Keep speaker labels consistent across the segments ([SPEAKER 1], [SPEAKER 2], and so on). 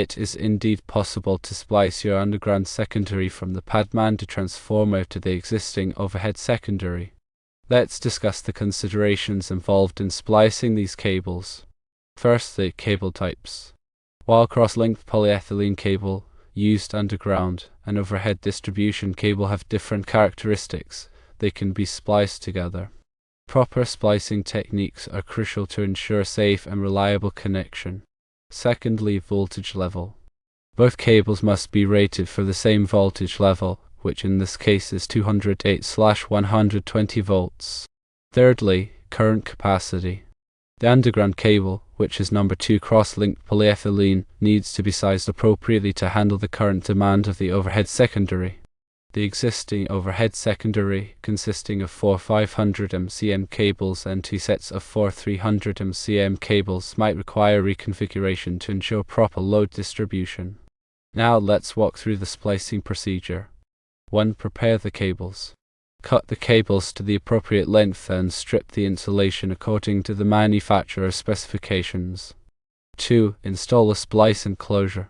[SPEAKER 1] It is indeed possible to splice your underground secondary from the pad-mounted transformer to the existing overhead secondary. Let's discuss the considerations involved in splicing these cables. Firstly, cable types. While cross-linked polyethylene cable, used underground, and overhead distribution cable have different characteristics, they can be spliced together. Proper splicing techniques are crucial to ensure safe and reliable connection. Secondly, voltage level. Both cables must be rated for the same voltage level, which in this case is 208/120 volts. Thirdly, current capacity. The underground cable, which is number 2 cross-linked polyethylene, needs to be sized appropriately to handle the current demand of the overhead secondary. The existing overhead secondary, consisting of 4 500 mcm cables and 2 sets of 4 300 mcm cables, might require reconfiguration to ensure proper load distribution. Now let's walk through the splicing procedure. 1. Prepare the cables. Cut the cables to the appropriate length and strip the insulation according to the manufacturer's specifications. 2. Install a splice enclosure.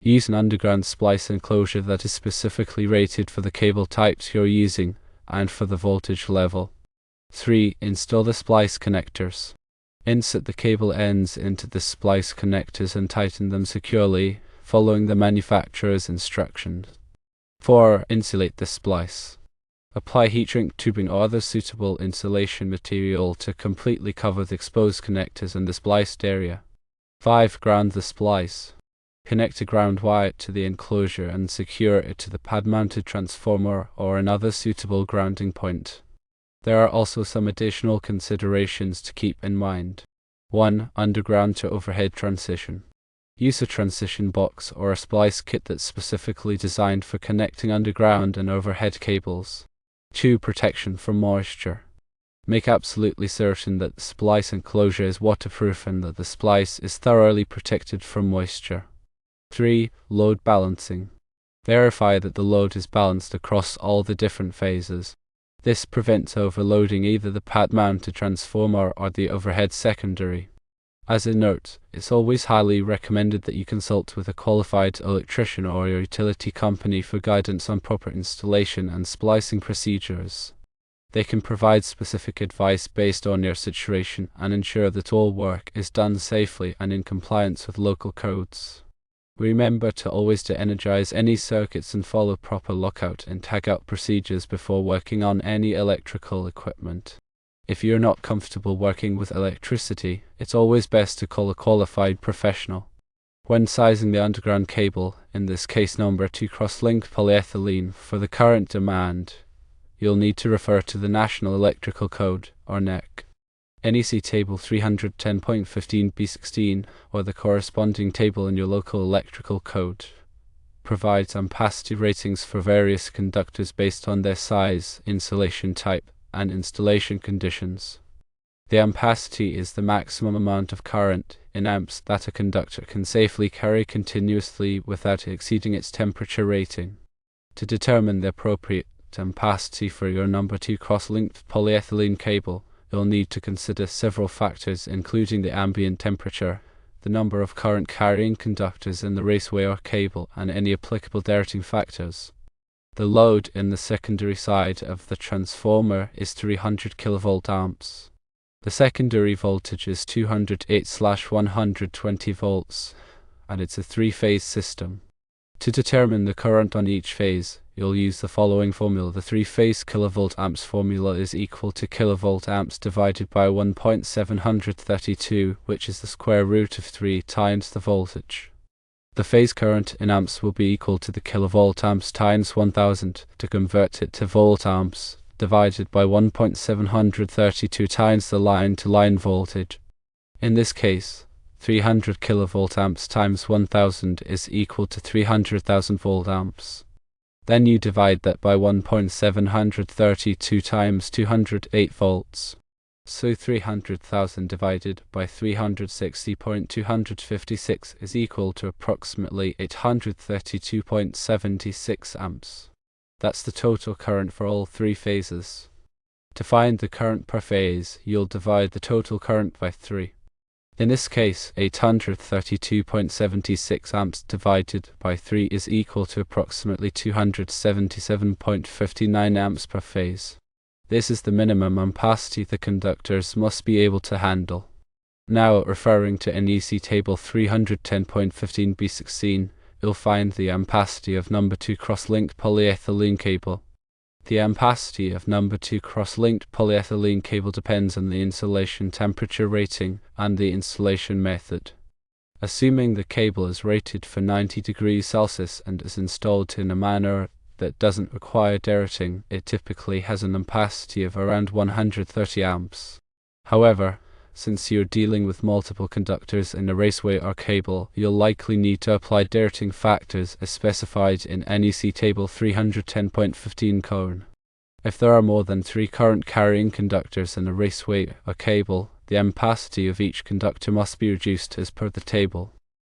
[SPEAKER 1] Use an underground splice enclosure that is specifically rated for the cable types you're using and for the voltage level. 3. Install the splice connectors. Insert the cable ends into the splice connectors and tighten them securely, following the manufacturer's instructions. 4. Insulate the splice. Apply heat shrink tubing or other suitable insulation material to completely cover the exposed connectors in the spliced area. 5. Ground the splice. Connect a ground wire to the enclosure and secure it to the pad-mounted transformer or another suitable grounding point. There are also some additional considerations to keep in mind. 1. Underground to overhead transition. Use a transition box or a splice kit that's specifically designed for connecting underground and overhead cables. 2. Protection from moisture. Make absolutely certain that the splice enclosure is waterproof and that the splice is thoroughly protected from moisture. 3. Load balancing. Verify that the load is balanced across all the different phases. This prevents overloading either the pad-mounted transformer or the overhead secondary. As a note, it's always highly recommended that you consult with a qualified electrician or your utility company for guidance on proper installation and splicing procedures. They can provide specific advice based on your situation and ensure that all work is done safely and in compliance with local codes. Remember to always de-energize any circuits and follow proper lockout and tagout procedures before working on any electrical equipment. If you're not comfortable working with electricity, it's always best to call a qualified professional. When sizing the underground cable, in this case number 2 cross-linked polyethylene, for the current demand, you'll need to refer to the National Electrical Code, or NEC. NEC Table 310.15b16 or the corresponding table in your local electrical code provides ampacity ratings for various conductors based on their size, insulation type, and installation conditions. The ampacity is the maximum amount of current in amps that a conductor can safely carry continuously without exceeding its temperature rating. To determine the appropriate ampacity for your number 2 cross-linked polyethylene cable, you'll need to consider several factors including the ambient temperature, the number of current carrying conductors in the raceway or cable, and any applicable directing factors. The load in the secondary side of the transformer is 300 kV amps. The secondary voltage is 208/120 volts, and it's a 3-phase system. To determine the current on each phase, you'll use the following formula. The 3-phase kilovolt amps formula is equal to kilovolt amps divided by 1.732, which is the square root of 3 times the voltage. The phase current in amps will be equal to the kilovolt amps times 1000. To convert it to volt amps, divided by 1.732 times the line-to-line voltage. In this case, 300 kilovolt amps times 1000 is equal to 300,000 volt amps. Then you divide that by 1.732 times 208 volts. So 300,000 divided by 360.256 is equal to approximately 832.76 amps. That's the total current for all 3 phases. To find the current per phase, you'll divide the total current by 3. In this case, 832.76 amps divided by 3 is equal to approximately 277.59 amps per phase. This is the minimum ampacity the conductors must be able to handle. Now, referring to NEC table 310.15b16, you'll find the ampacity of number 2 cross-linked polyethylene cable. The ampacity of number 2 cross-linked polyethylene cable depends on the insulation temperature rating and the installation method. Assuming the cable is rated for 90 degrees Celsius and is installed in a manner that doesn't require derriting, it typically has an ampacity of around 130 amps. However, since you're dealing with multiple conductors in a raceway or cable, you'll likely need to apply derriting factors as specified in NEC table 310.15 cone. If there are more than 3 current carrying conductors in a raceway or cable, the ampacity of each conductor must be reduced as per the table.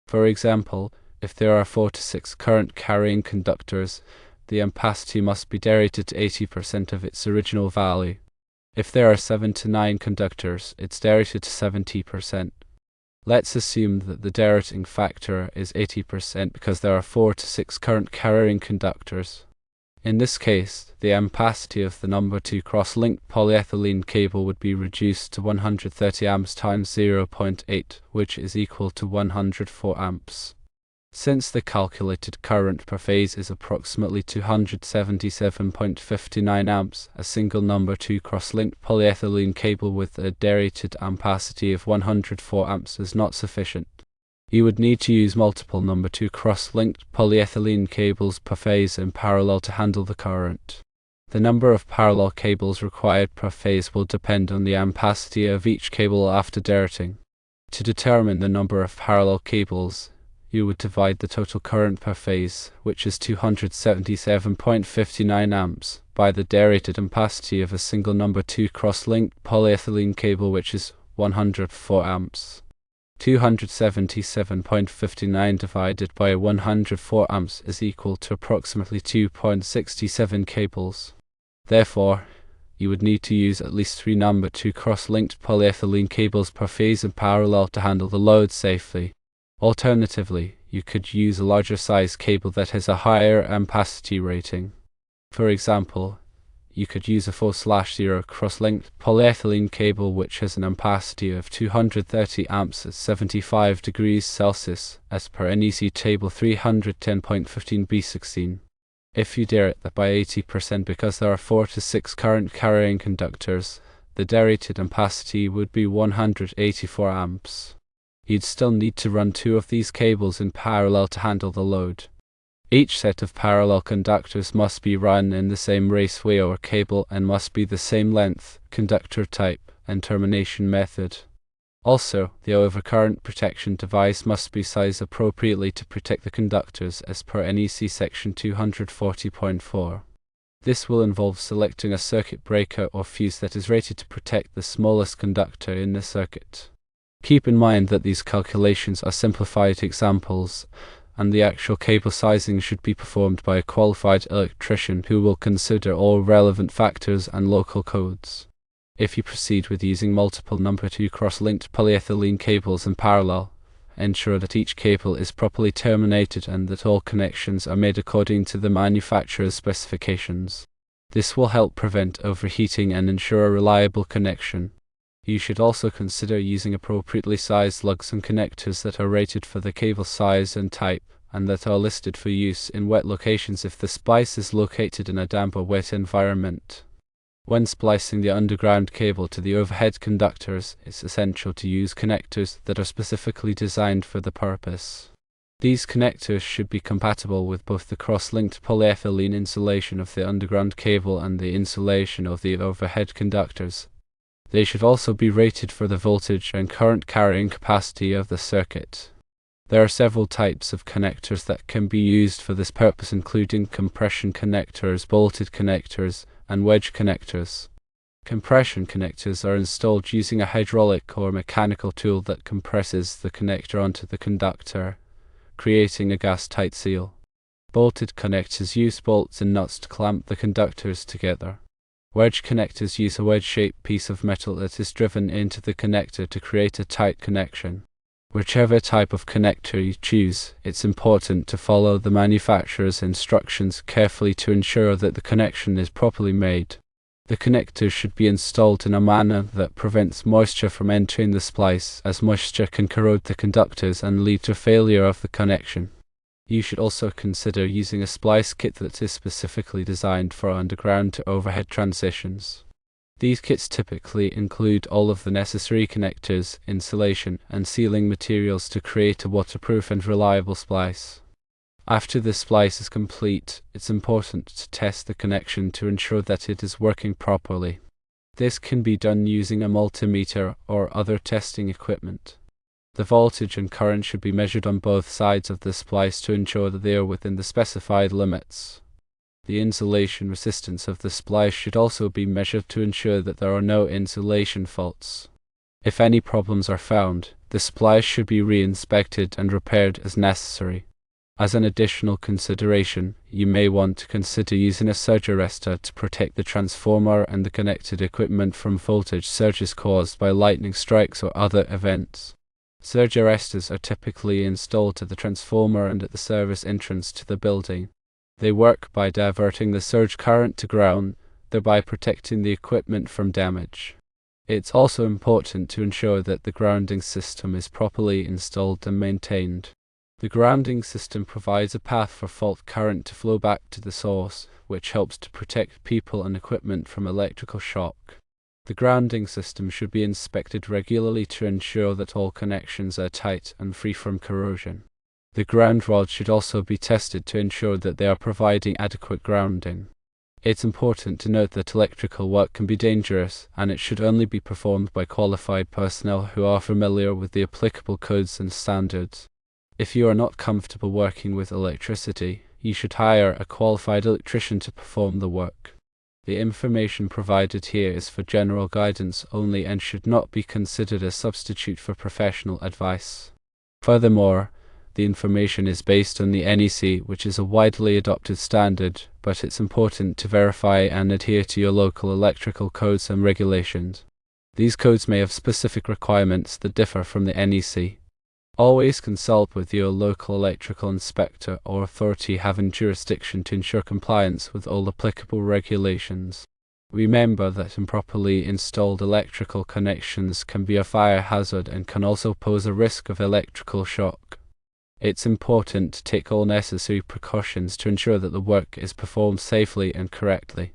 [SPEAKER 1] For example, if there are 4 to 6 current carrying conductors, the ampacity must be derrated to 80% of its original value. If there are 7 to 9 conductors, it's derrated to 70%. Let's assume that the derrating factor is 80% because there are 4 to 6 current carrying conductors. In this case, the ampacity of the number 2 cross-linked polyethylene cable would be reduced to 130 amps times 0.8, which is equal to 104 amps. Since the calculated current per phase is approximately 277.59 amps, a single number 2 cross-linked polyethylene cable with a derrated ampacity of 104 amps is not sufficient. You would need to use multiple number 2 cross-linked polyethylene cables per phase in parallel to handle the current. The number of parallel cables required per phase will depend on the ampacity of each cable after derrating. To determine the number of parallel cables, you would divide the total current per phase, which is 277.59 amps, by the derrated ampacity of a single number 2 cross-linked polyethylene cable, which is 104 amps. 277.59 divided by 104 amps is equal to approximately 2.67 cables. Therefore, you would need to use at least 3 number 2 cross-linked polyethylene cables per phase in parallel to handle the load safely. Alternatively, you could use a larger size cable that has a higher ampacity rating. For example, you could use a 4/0 cross-linked polyethylene cable which has an ampacity of 230 amps at 75 degrees Celsius as per NEC table 310.15b16. If you derrate that by 80% because there are 4 to 6 current carrying conductors, the derrated ampacity would be 184 amps. You'd still need to run 2 of these cables in parallel to handle the load. Each set of parallel conductors must be run in the same raceway or cable and must be the same length, conductor type, and termination method. Also, the overcurrent protection device must be sized appropriately to protect the conductors as per NEC section 240.4. This will involve selecting a circuit breaker or fuse that is rated to protect the smallest conductor in the circuit. Keep in mind that these calculations are simplified examples, and the actual cable sizing should be performed by a qualified electrician who will consider all relevant factors and local codes. If you proceed with using multiple number 2 cross-linked polyethylene cables in parallel, ensure that each cable is properly terminated and that all connections are made according to the manufacturer's specifications. This will help prevent overheating and ensure a reliable connection. You should also consider using appropriately sized lugs and connectors that are rated for the cable size and type, and that are listed for use in wet locations if the splice is located in a damp or wet environment. When splicing the underground cable to the overhead conductors, it's essential to use connectors that are specifically designed for the purpose. These connectors should be compatible with both the cross-linked polyethylene insulation of the underground cable and the insulation of the overhead conductors. They should also be rated for the voltage and current carrying capacity of the circuit. There are several types of connectors that can be used for this purpose, including compression connectors, bolted connectors, and wedge connectors. Compression connectors are installed using a hydraulic or mechanical tool that compresses the connector onto the conductor, creating a gas-tight seal. Bolted connectors use bolts and nuts to clamp the conductors together. Wedge connectors use a wedge-shaped piece of metal that is driven into the connector to create a tight connection. Whichever type of connector you choose, it's important to follow the manufacturer's instructions carefully to ensure that the connection is properly made. The connector should be installed in a manner that prevents moisture from entering the splice, as moisture can corrode the conductors and lead to failure of the connection. You should also consider using a splice kit that is specifically designed for underground to overhead transitions. These kits typically include all of the necessary connectors, insulation, and sealing materials to create a waterproof and reliable splice. After the splice is complete, it's important to test the connection to ensure that it is working properly. This can be done using a multimeter or other testing equipment. The voltage and current should be measured on both sides of the splice to ensure that they are within the specified limits. The insulation resistance of the splice should also be measured to ensure that there are no insulation faults. If any problems are found, the splice should be re-inspected and repaired as necessary. As an additional consideration, you may want to consider using a surge arrestor to protect the transformer and the connected equipment from voltage surges caused by lightning strikes or other events. Surge arrestors are typically installed at the transformer and at the service entrance to the building. They work by diverting the surge current to ground, thereby protecting the equipment from damage. It's also important to ensure that the grounding system is properly installed and maintained. The grounding system provides a path for fault current to flow back to the source, which helps to protect people and equipment from electrical shock. The grounding system should be inspected regularly to ensure that all connections are tight and free from corrosion. The ground rods should also be tested to ensure that they are providing adequate grounding. It's important to note that electrical work can be dangerous, and it should only be performed by qualified personnel who are familiar with the applicable codes and standards. If you are not comfortable working with electricity, you should hire a qualified electrician to perform the work. The information provided here is for general guidance only and should not be considered a substitute for professional advice. Furthermore, the information is based on the NEC, which is a widely adopted standard, but it's important to verify and adhere to your local electrical codes and regulations. These codes may have specific requirements that differ from the NEC. Always consult with your local electrical inspector or authority having jurisdiction to ensure compliance with all applicable regulations. Remember that improperly installed electrical connections can be a fire hazard and can also pose a risk of electrical shock. It's important to take all necessary precautions to ensure that the work is performed safely and correctly.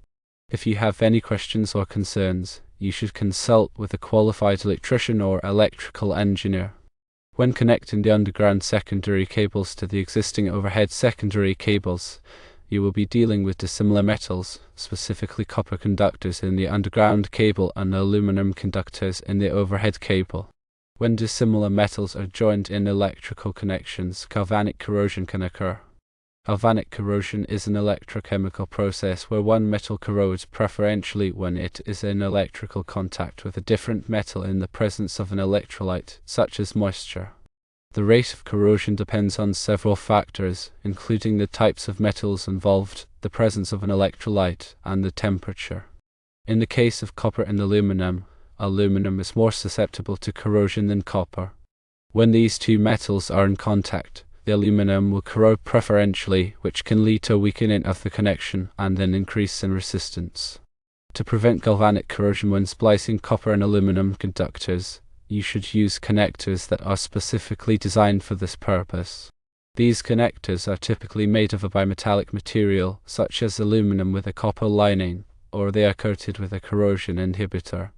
[SPEAKER 1] If you have any questions or concerns, you should consult with a qualified electrician or electrical engineer. When connecting the underground secondary cables to the existing overhead secondary cables, you will be dealing with dissimilar metals, specifically copper conductors in the underground cable and aluminum conductors in the overhead cable. When dissimilar metals are joined in electrical connections, galvanic corrosion can occur. Galvanic corrosion is an electrochemical process where one metal corrodes preferentially when it is in electrical contact with a different metal in the presence of an electrolyte, such as moisture. The rate of corrosion depends on several factors, including the types of metals involved, the presence of an electrolyte, and the temperature. In the case of copper and aluminum is more susceptible to corrosion than copper. When these two metals are in contact, the aluminum will corrode preferentially, which can lead to a weakening of the connection and an increase in resistance. To prevent galvanic corrosion when splicing copper and aluminum conductors, you should use connectors that are specifically designed for this purpose. These connectors are typically made of a bimetallic material, such as aluminum with a copper lining, or they are coated with a corrosion inhibitor.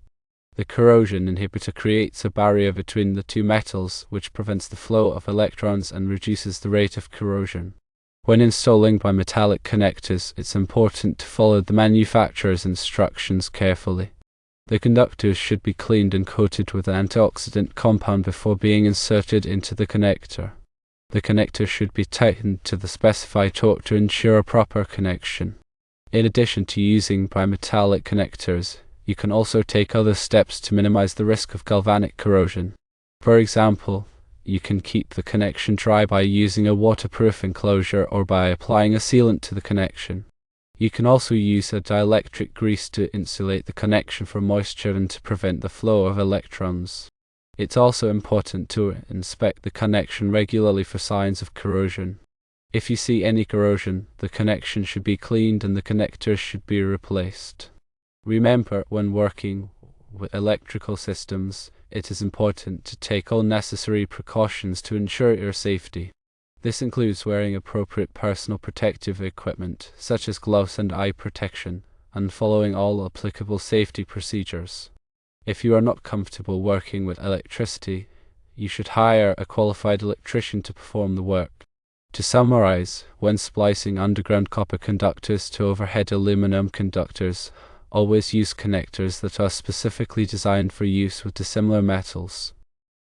[SPEAKER 1] The corrosion inhibitor creates a barrier between the two metals, which prevents the flow of electrons and reduces the rate of corrosion. When installing bimetallic connectors, it's important to follow the manufacturer's instructions carefully. The conductors should be cleaned and coated with an antioxidant compound before being inserted into the connector. The connector should be tightened to the specified torque to ensure a proper connection. In addition to using bimetallic connectors, you can also take other steps to minimize the risk of galvanic corrosion. For example, you can keep the connection dry by using a waterproof enclosure or by applying a sealant to the connection. You can also use a dielectric grease to insulate the connection from moisture and to prevent the flow of electrons. It's also important to inspect the connection regularly for signs of corrosion. If you see any corrosion, the connection should be cleaned and the connectors should be replaced. Remember, when working with electrical systems, it is important to take all necessary precautions to ensure your safety. This includes wearing appropriate personal protective equipment, such as gloves and eye protection, and following all applicable safety procedures. If you are not comfortable working with electricity, you should hire a qualified electrician to perform the work. To summarize, when splicing underground copper conductors to overhead aluminum conductors, always use connectors that are specifically designed for use with dissimilar metals.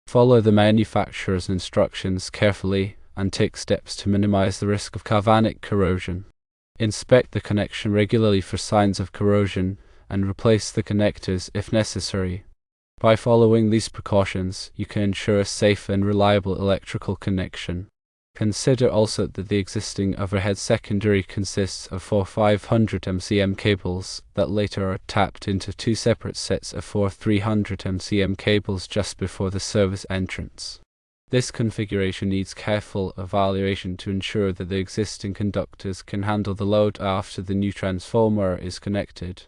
[SPEAKER 1] Follow the manufacturer's instructions carefully and take steps to minimize the risk of galvanic corrosion. Inspect the connection regularly for signs of corrosion and replace the connectors if necessary. By following these precautions, you can ensure a safe and reliable electrical connection. Consider also that the existing overhead secondary consists of 4 500 MCM cables that later are tapped into 2 separate sets of 4 300 MCM cables just before the service entrance. This configuration needs careful evaluation to ensure that the existing conductors can handle the load after the new transformer is connected.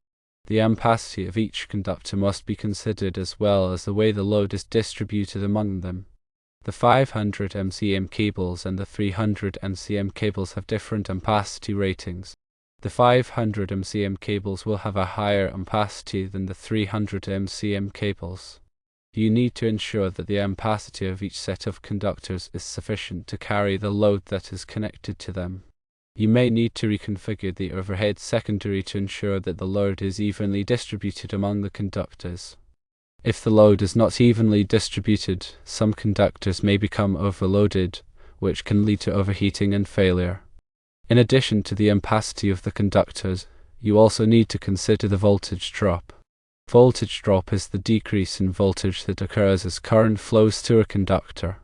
[SPEAKER 1] The ampacity of each conductor must be considered as well as the way the load is distributed among them. The 500 MCM cables and the 300 MCM cables have different ampacity ratings. The 500 MCM cables will have a higher ampacity than the 300 MCM cables. You need to ensure that the ampacity of each set of conductors is sufficient to carry the load that is connected to them. You may need to reconfigure the overhead secondary to ensure that the load is evenly distributed among the conductors. If the load is not evenly distributed, some conductors may become overloaded, which can lead to overheating and failure. In addition to the ampacity of the conductors, you also need to consider the voltage drop. Voltage drop is the decrease in voltage that occurs as current flows through a conductor.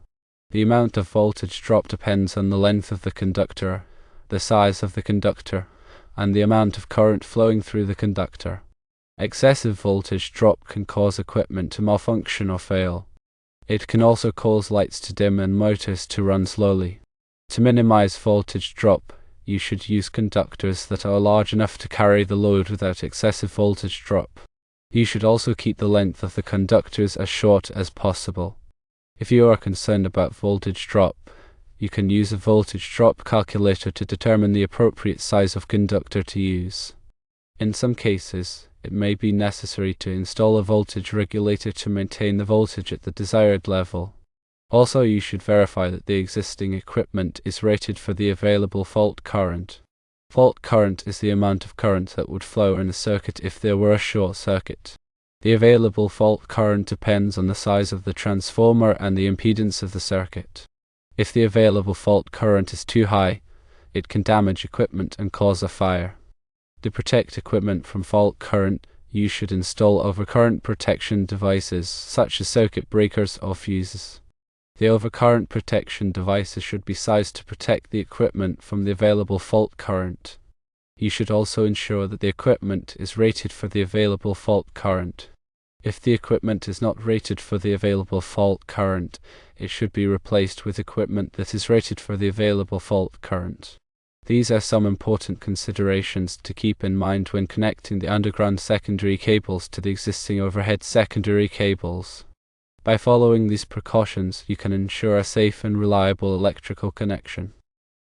[SPEAKER 1] The amount of voltage drop depends on the length of the conductor, the size of the conductor, and the amount of current flowing through the conductor. Excessive voltage drop can cause equipment to malfunction or fail. It can also cause lights to dim and motors to run slowly. To minimize voltage drop, you should use conductors that are large enough to carry the load without excessive voltage drop. You should also keep the length of the conductors as short as possible. If you are concerned about voltage drop, you can use a voltage drop calculator to determine the appropriate size of conductor to use. In some cases, it may be necessary to install a voltage regulator to maintain the voltage at the desired level. Also, you should verify that the existing equipment is rated for the available fault current. Fault current is the amount of current that would flow in a circuit if there were a short circuit. The available fault current depends on the size of the transformer and the impedance of the circuit. If the available fault current is too high, it can damage equipment and cause a fire. To protect equipment from fault current, you should install overcurrent protection devices such as circuit breakers or fuses. The overcurrent protection devices should be sized to protect the equipment from the available fault current. You should also ensure that the equipment is rated for the available fault current. If the equipment is not rated for the available fault current, it should be replaced with equipment that is rated for the available fault current. These are some important considerations to keep in mind when connecting the underground secondary cables to the existing overhead secondary cables. By following these precautions, you can ensure a safe and reliable electrical connection.